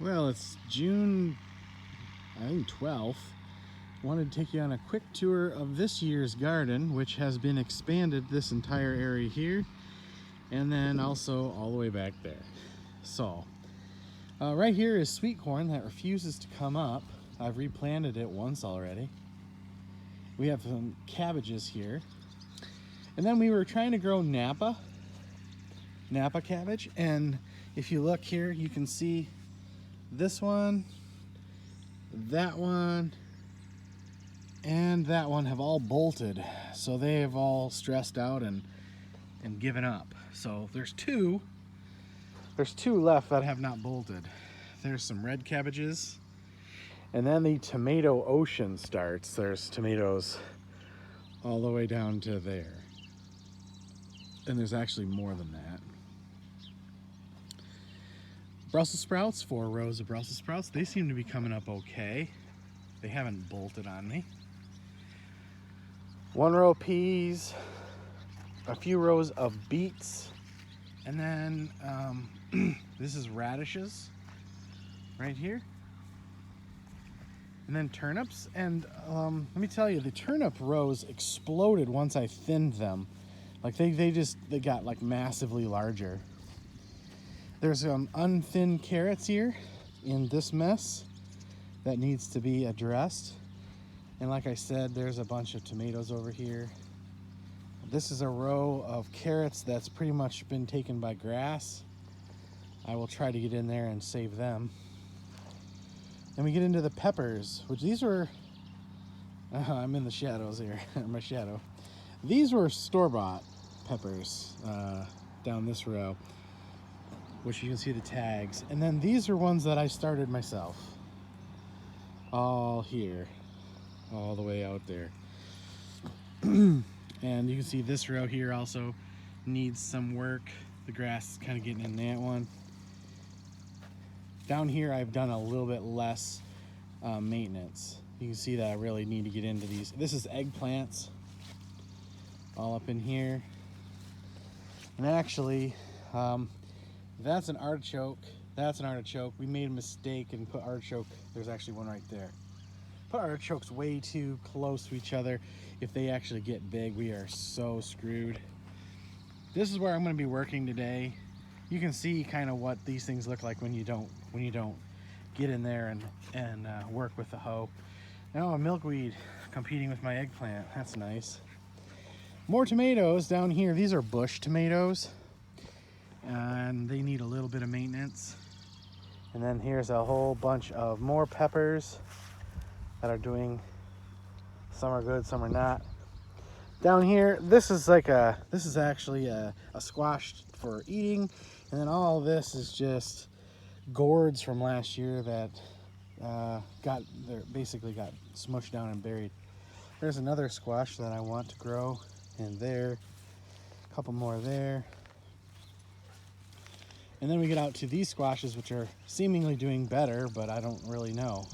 Well, it's June, I think 12th. Wanted to take you on a quick tour of this year's garden, which has been expanded this entire area here, and then also all the way back there. So, right here is sweet corn that refuses to come up. I've replanted it once already. We have some cabbages here. And then we were trying to grow Napa cabbage, and if you look here, you can see this one, that one, and that one have all bolted. So they have all stressed out and given up. So there's two left that have not bolted. There's some red cabbages, and then the tomato ocean starts. There's tomatoes all the way down to there. And there's actually more than that. Brussels sprouts, 4 rows of Brussels sprouts. They seem to be coming up okay. They haven't bolted on me. 1 row of peas, a few rows of beets, and then this is radishes right here. And then turnips, and let me tell you, the turnip rows exploded once I thinned them. Like they got like massively larger. There's unthinned carrots here in this mess that needs to be addressed. And like I said, there's a bunch of tomatoes over here. This is a row of carrots that's pretty much been taken by grass. I will try to get in there and save them. Then we get into the peppers, which these were, I'm in the shadows here, my shadow. These were store-bought peppers down this row, which you can see the tags. And then these are ones that I started myself. All here, all the way out there. And you can see this row here also needs some work. The grass is kind of getting in that one. Down here I've done a little bit less maintenance. You can see that I really need to get into these. This is eggplants all up in here. And actually, that's an artichoke. That's an artichoke. We made a mistake and put artichoke. There's actually one right there. Put artichokes way too close to each other. If they actually get big, we are so screwed. This is where I'm going to be working today. You can see kind of what these things look like when you don't get in there and work with the hoe. Now a milkweed competing with my eggplant. That's nice. More tomatoes down here. These are bush tomatoes, and they need a little bit of maintenance. And then here's a whole bunch of more peppers that are doing, some are good, some are not. Down here, this is actually a squash for eating, and then all this is just gourds from last year that basically got smushed down and buried. There's another squash that I want to grow in there, a couple more there. And then we get out to these squashes, which are seemingly doing better, but I don't really know.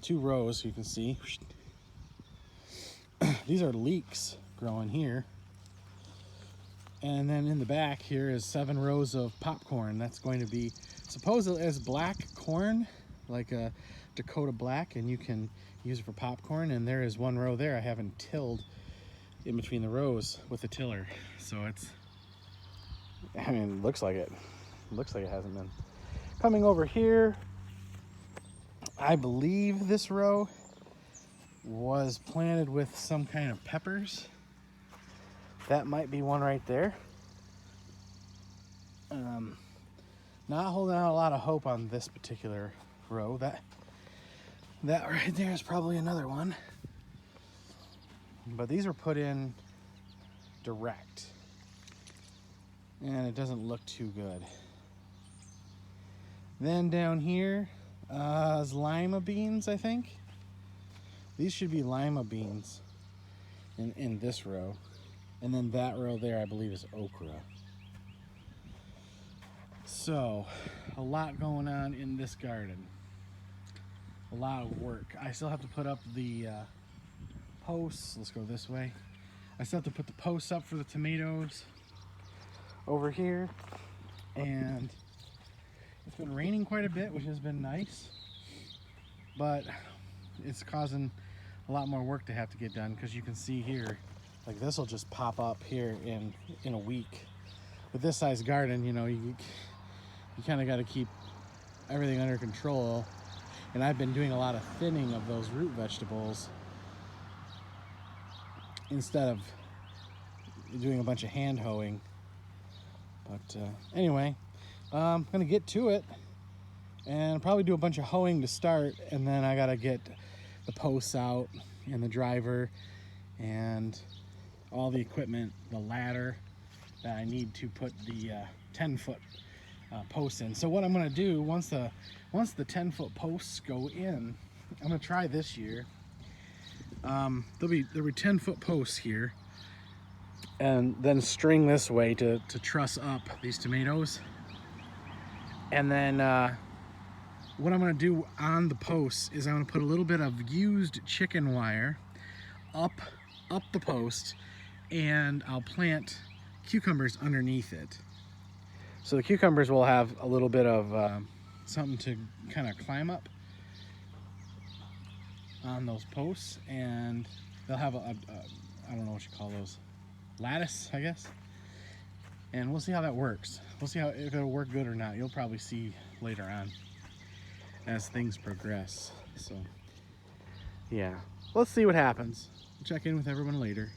2 rows, you can see. These are leeks growing here. And then in the back here is 7 rows of popcorn. That's going to be supposedly as black corn, like a Dakota black, and you can use it for popcorn. And there is 1 row there I haven't tilled in between the rows with a tiller. So it's, I mean, looks like it hasn't been. Coming over here, I believe this row was planted with some kind of peppers. That might be one right there. Not holding out a lot of hope on this particular row. That right there is probably another one. But these were put in direct, and it doesn't look too good. Then down here is lima beans, I think. These should be lima beans in this row. And then that row there, I believe, is okra. So, a lot going on in this garden. A lot of work. I still have to put up the posts. Let's go this way. I still have to put the posts up for the tomatoes over here. And It's been raining quite a bit, which has been nice, but it's causing a lot more work to have to get done, because you can see here, like this will just pop up here in a week. With this size garden, you know, you kind of got to keep everything under control. And I've been doing a lot of thinning of those root vegetables instead of doing a bunch of hand hoeing. But anyway, I'm gonna get to it and probably do a bunch of hoeing to start, and then I gotta get the posts out and the driver and all the equipment, the ladder that I need to put the 10-foot posts in. So what I'm gonna do, once the 10-foot posts go in, I'm gonna try this year. There'll be 10-foot posts here, and then string this way to truss up these tomatoes. And then what I'm gonna do on the posts is I'm gonna put a little bit of used chicken wire up the post, and I'll plant cucumbers underneath it. So the cucumbers will have a little bit of something to kind of climb up on those posts, and they'll have I don't know what you call those, lattice, I guess. And we'll see how that works. We'll see if it'll work good or not. You'll probably see later on as things progress. So yeah, let's see what happens. Check in with everyone later.